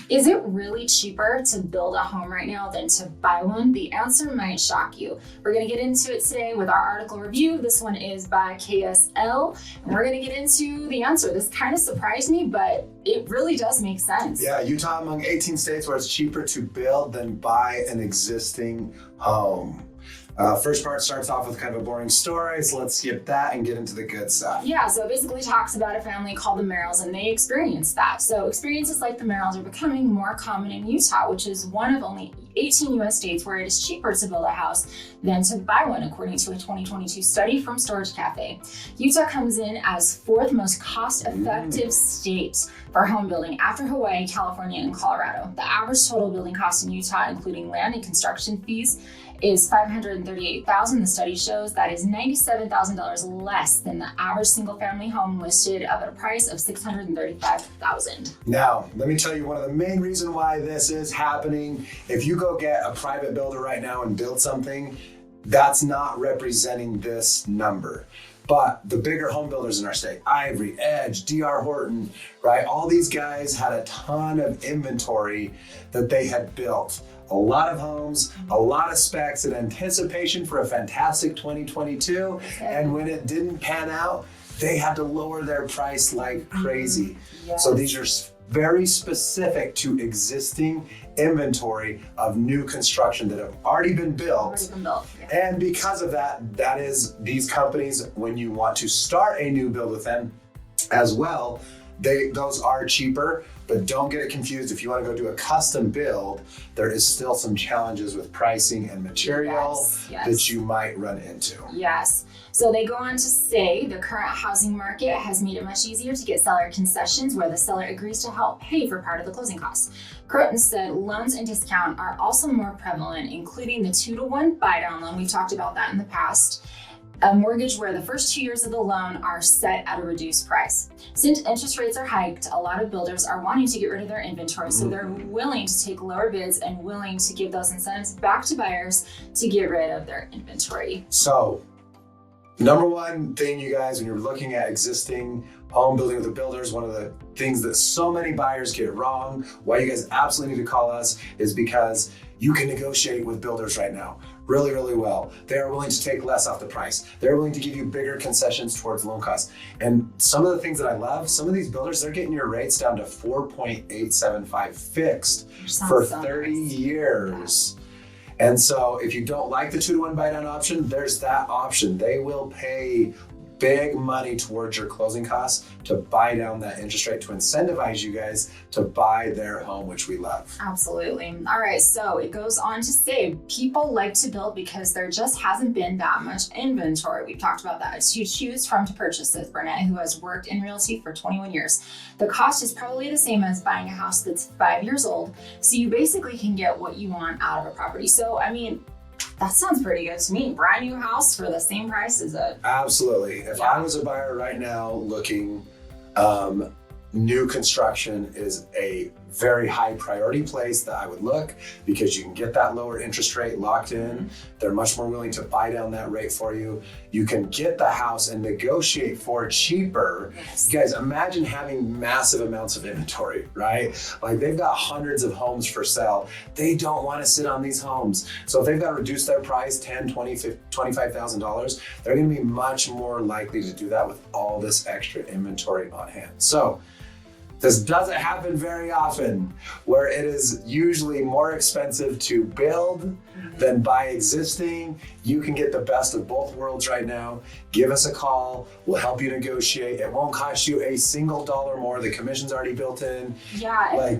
Is it really cheaper to build a home right now than to buy one? The answer might shock you. We're going to get into it today with our article review. This one is by KSL, and we're going to get into the answer. This kind of surprised me, but it really does make sense. Yeah, Utah among 18 states where it's cheaper to build than buy an existing home. First part starts off with kind of a boring story, so let's skip that and get into the good stuff. Yeah, so it basically talks about a family called the Merrills, and they experienced that. So experiences like the Merrills are becoming more common in Utah, which is one of only 18 U.S. states where it is cheaper to build a house than to buy one, according to a 2022 study from Storage Cafe. Utah comes in as fourth most cost-effective state for home building after Hawaii, California, and Colorado. The average total building cost in Utah, including land and construction fees, is $538,000. The study shows that is $97,000 less than the average single-family home listed at a price of $635,000. Now, let me tell you one of the main reasons why this is happening. If you go get a private builder right now and build something, that's not representing this number. But the bigger home builders in our state, Ivory, Edge, D.R. Horton, right? All these guys had a ton of inventory that they had built. A lot of homes, a lot of specs in anticipation for a fantastic 2022. And when it didn't pan out, they had to lower their price like crazy. Yes. So these are very specific to existing inventory of new construction that have already been built. Yeah. And because of that, that is these companies, when you want to start a new build with them as well, those are cheaper, but don't get it confused. If you want to go do a custom build, there is still some challenges with pricing and material that you might run into. Yes. So they go on to say the current housing market has made it much easier to get seller concessions where the seller agrees to help pay for part of the closing costs. Croton said loans and discount are also more prevalent, including the 2-to-1 buy-down loan. We've talked about that in the past. A mortgage where the first 2 years of the loan are set at a reduced price. Since interest rates are hiked, a lot of builders are wanting to get rid of their inventory, so they're willing to take lower bids and willing to give those incentives back to buyers to get rid of their inventory. So, number one thing, you guys, when you're looking at existing home building with the builders, one of the things that so many buyers get wrong, why you guys absolutely need to call us, is because you can negotiate with builders right now really, really well. They are willing to take less off the price. They're willing to give you bigger concessions towards loan costs. And some of the things that I love, some of these builders, they're getting your rates down to 4.875 fixed for 30 years. And so if you don't like the 2-to-1 buy down option, there's that option. They will pay big money towards your closing costs to buy down that interest rate to incentivize you guys to buy their home, which we love. Absolutely. All right, so it goes on to say people like to build because there just hasn't been that much inventory. We've talked about that. To choose from to purchase, says Burnett, who has worked in realty for 21 years. The cost is probably the same as buying a house that's 5 years old, so you basically can get what you want out of a property. So, I mean, that sounds pretty good to me. Brand new house for the same price as a... Absolutely. If I was a buyer right now looking, new construction is a very high priority place that I would look, because you can get that lower interest rate locked in. They're much more willing to buy down that rate for you. You can get the house and negotiate for cheaper. Yes. You guys, imagine having massive amounts of inventory, right? Like they've got hundreds of homes for sale. They don't want to sit on these homes. So if they've got to reduce their price $10,000, $20,000, $25,000, they're going to be much more likely to do that with all this extra inventory on hand. So this doesn't happen very often, where it is usually more expensive to build than buy existing. You can get the best of both worlds right now. Give us a call. We'll help you negotiate. It won't cost you a single dollar more. The commission's already built in. Yeah.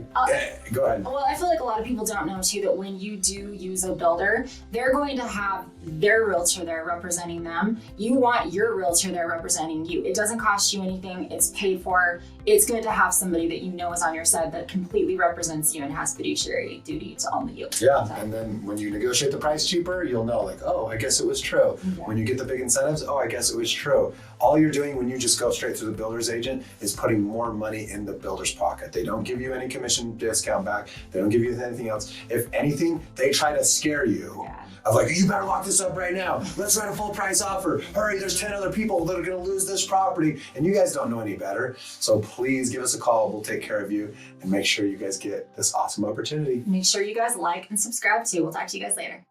Go ahead. Well, I feel like a lot of people don't know too that when you do use a builder, they're going to have their realtor there representing them. You want your realtor there representing you. It doesn't cost you anything. It's paid for. It's good to have somebody that you know is on your side that completely represents you and has fiduciary duty to only you. Yeah, and then when you negotiate the price cheaper, you'll know like, oh, I guess it was true. Yeah. When you get the big incentives, oh, I guess it was true. All you're doing when you just go straight through the builder's agent is putting more money in the builder's pocket. They don't give you any commission discount back. They don't give you anything else. If anything, they try to scare you of like, you better lock this up right now. Let's write a full price offer. Hurry, there's 10 other people that are gonna lose this property. And you guys don't know any better. So please give us a call. We'll take care of you and make sure you guys get this awesome opportunity. Make sure you guys like and subscribe too. We'll talk to you guys later.